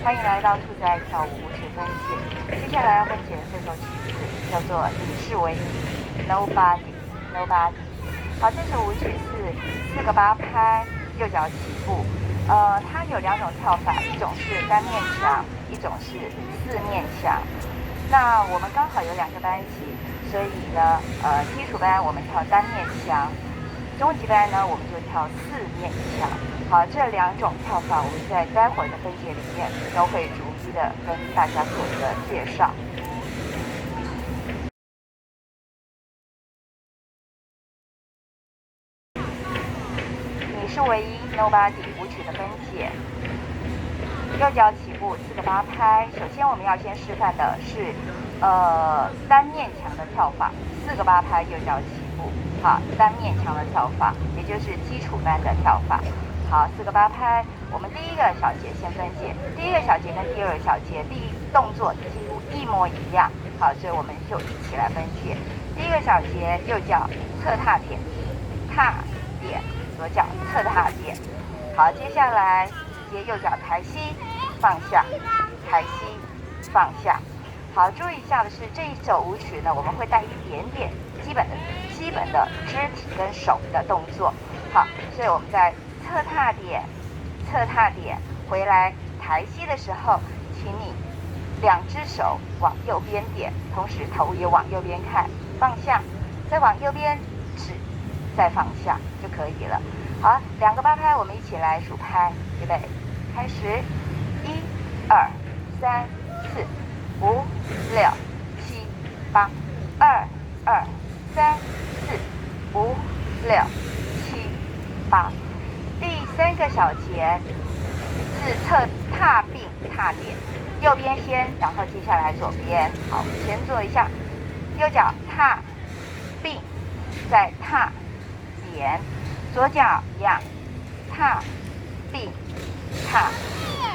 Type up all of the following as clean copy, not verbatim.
欢迎来到兔子爱跳舞舞曲分解。接下来要分解的这首曲子叫做《你是唯一》，Nobody。好，这首舞曲是4个8拍，右脚起步。它有2种跳法，一种是单面墙，一种是4面墙。那我们刚好有2个班级，所以呢，基础班我们跳单面墙，中级班呢我们就跳4面墙。好，这2种跳法，我们在待会儿的分解里面都会逐一的跟大家做一个介绍。你是唯一 ，Nobody 舞曲的分解。右脚起步4个8拍，首先我们要先示范的是单面墙的跳法，4个8拍右脚起步，好，单面墙的跳法，也就是基础班的跳法。好，4个8拍，我们第一个小节先分解，第一个小节跟第二个小节动作几乎一模一样，好，所以我们就一起来分解。第一个小节右脚侧踏点，踏点，左脚侧踏点。好，接下来直接右脚抬膝放下，抬膝放下。好，注意一下的是，这一首舞曲呢，我们会带一点点基本的肢体跟手的动作。好，所以我们在侧踏点回来抬膝的时候，请你2只手往右边点，同时头也往右边看，放下，再往右边指，再放下就可以了。好，2个8拍，我们一起来数拍，预备，开始，1、2、3、4、5、6、7、8，2、2、3、4、5、6、7、8。第3个小节是侧踏并踏点，右边先，然后接下来左边。好，我们先做一下，右脚踏并，再踏点，左脚一样，踏并踏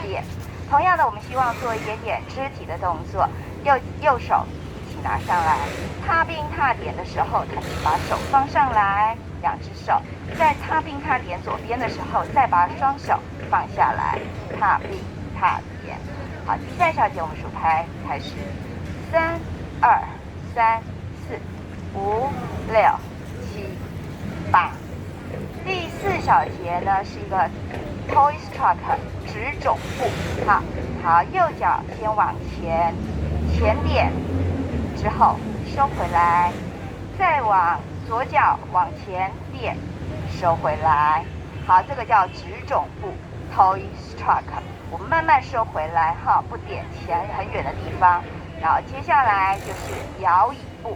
点。同样的，我们希望做一点点肢体的动作，右手一起拿上来，踏并踏点的时候，同时把手放上来，2只手，在踏并踏点左边的时候，再把双手放下来，踏并踏点。好，第3小节我们数拍，开始，3、2、3、4、5、6、7、8。第4小节呢是一个 toe stroke 直踵步。好，右脚先往前点，之后收回来，再往左脚往前点，收回来。好，这个叫直踵步 toe stroke， 我们慢慢收回来哈，不点前很远的地方。然后接下来就是摇椅步，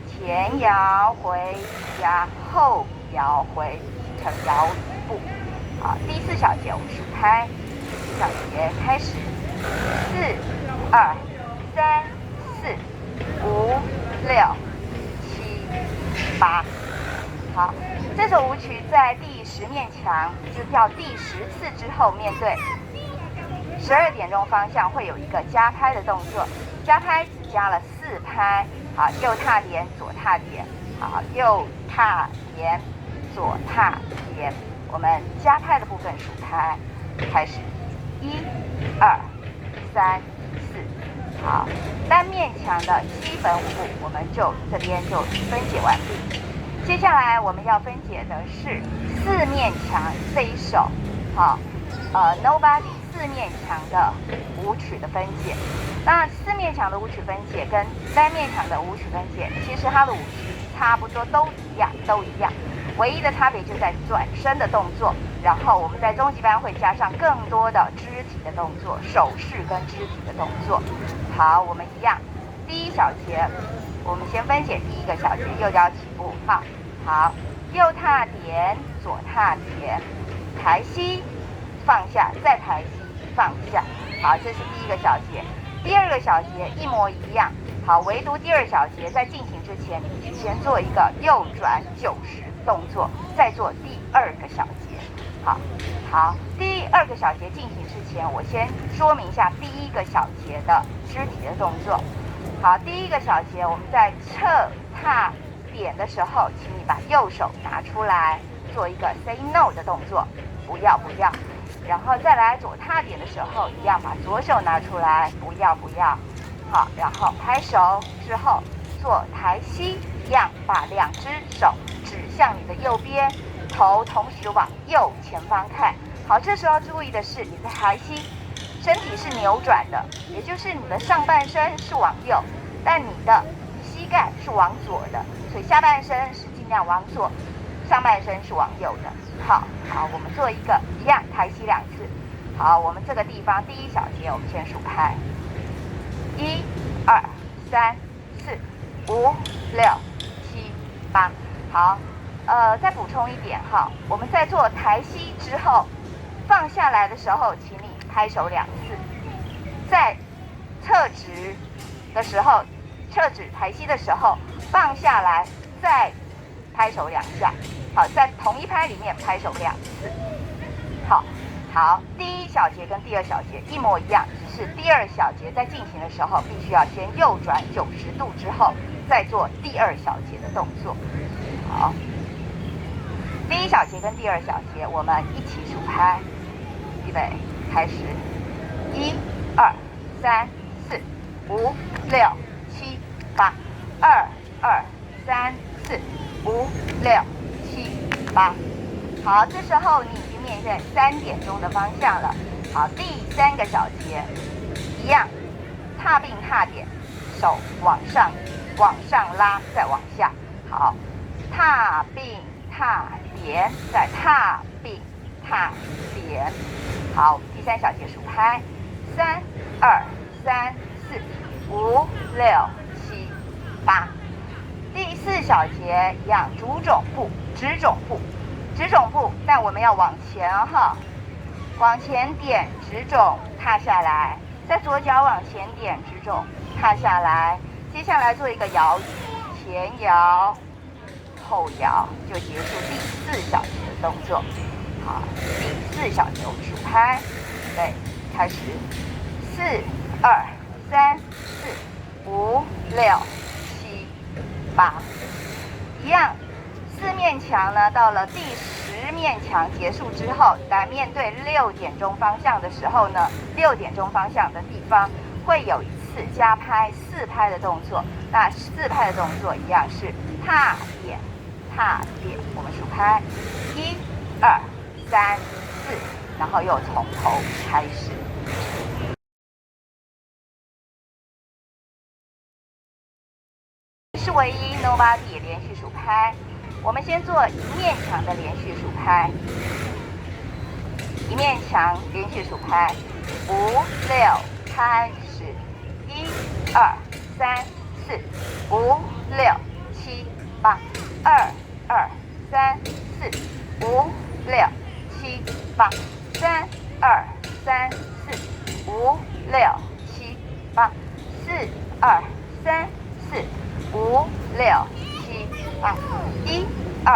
前摇回加后摇回，形成摇椅步。好，第4小节我们数拍，第4小节开始，4、2、3、4、5、6、7、8。好，这首舞曲在第10面墙，就跳第10次之后，面对12点钟方向会有一个加拍的动作，加拍只加了4拍。好，右踏点，左踏点，好，右踏点，左踏点。我们加拍的部分数拍，开始，1、2、3、4。好，单面墙的基本舞步，我们这边就分解完毕。接下来我们要分解的是4面墙这一首，好，Nobody 4面墙的舞曲的分解。那4面墙的舞曲分解跟单面墙的舞曲分解，其实它的舞曲差不多都一样，唯一的差别就在转身的动作。然后我们在中级班会加上更多的肢体的动作，手势跟肢体的动作。好，我们一样，第1小节我们先分解第1个小节，右脚起步，好，右踏点，左踏点，抬膝放下，再抬膝放下。好，这是第1个小节。第2个小节一模一样。好，唯独第2小节在进行之前，你必须先做一个右转90动作，再做第2个小节。好，第2个小节进行之前，我先说明一下第1个小节的肢体的动作。好，第1个小节我们在侧踏点的时候，请你把右手拿出来，做一个 say no 的动作，不要。然后再来左踏点的时候，一样把左手拿出来，不要。好，然后拍手之后做抬膝，一样把两只手指向你的右边，头同时往右前方看。好，这时候注意的是你的抬膝，身体是扭转的，也就是你的上半身是往右，但你的膝盖是往左的，所以下半身是尽量往左，上半身是往右的。好，我们做一个一样抬膝2次。好，我们这个地方第一小节我们先数拍，1、2、3、4、5、6、7、8。好，再补充一点哈，我们在做抬膝之后放下来的时候，请你拍手2次。在侧直的时候，侧直抬膝的时候放下来，再拍手2下。好，在同一拍里面拍手2次。好，第一小节跟第二小节一模一样，只是第二小节在进行的时候，必须要先右转90度之后，再做第二小节的动作。好，第一小节跟第二小节我们一起数拍，预备，开始，1、2、3、4、5、6、7、8，2、2、3、4、5、6、7、8。好，这时候你已经面对3点钟的方向了。好，第3个小节，一样，踏并踏点，手往上拉，再往下。好，踏并踏点，再踏并踏点。好，第3小节数拍，3、2、3、4、5、6、7、8。第4小节一样，直踵步，但我们要往前哈，往前点直踵踏下来，在左脚往前点直踵踏下来，接下来做一个摇移，前摇后摇，就结束第4小节的动作。好，第4小节我们数拍，对，开始，4、2、3、4、5、6、7、8，一样。4面墙呢，到了第10面墙结束之后，来面对6点钟方向的时候呢，6点钟方向的地方会有一次加拍4拍的动作。那4拍的动作一样是踏点，我们数拍，1、2、3、4，然后又从头开始。是唯一 Nobody 连续数拍。我们先做一面墙的连续数拍，一面墙连续数拍，5、6，开始，1、2、3、4、5、6、7、8，2、2、3、4、5、6、7、8，3、2、3、4、5、6、7、8，4、2、3、4、5、6、7、8，1、2、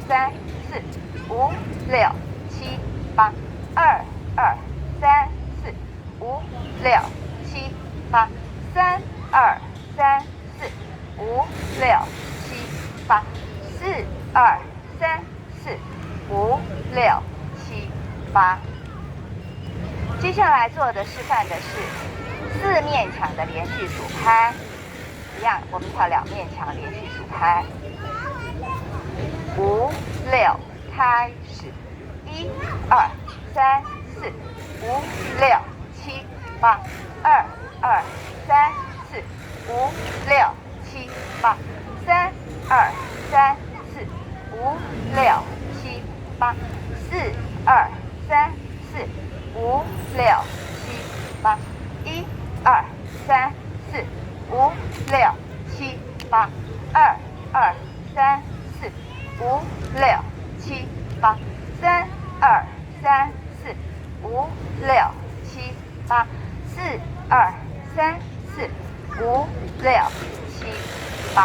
3、4、5、6、7、8，2、2、3、4、5、6、7、8，3、2、3、4、5、6、7、8，4、2、3、4、5、6、7、8。接下来做的示范的是4面墙的连续数拍。一样，我们跳2面墙连续数拍，5、6，开始，1、2、3、4、5、6、7、8，2、2、3、4、5、6、7、8，3、2、3、4、5、6、7、8，4、2、3、4、5、6、7、8，1、2、3、4、5、6、7、8，2、2、3、4、5、6、7、8，3、2、3、4、5、6、7、8，4、2、3、4、5、6、7、8。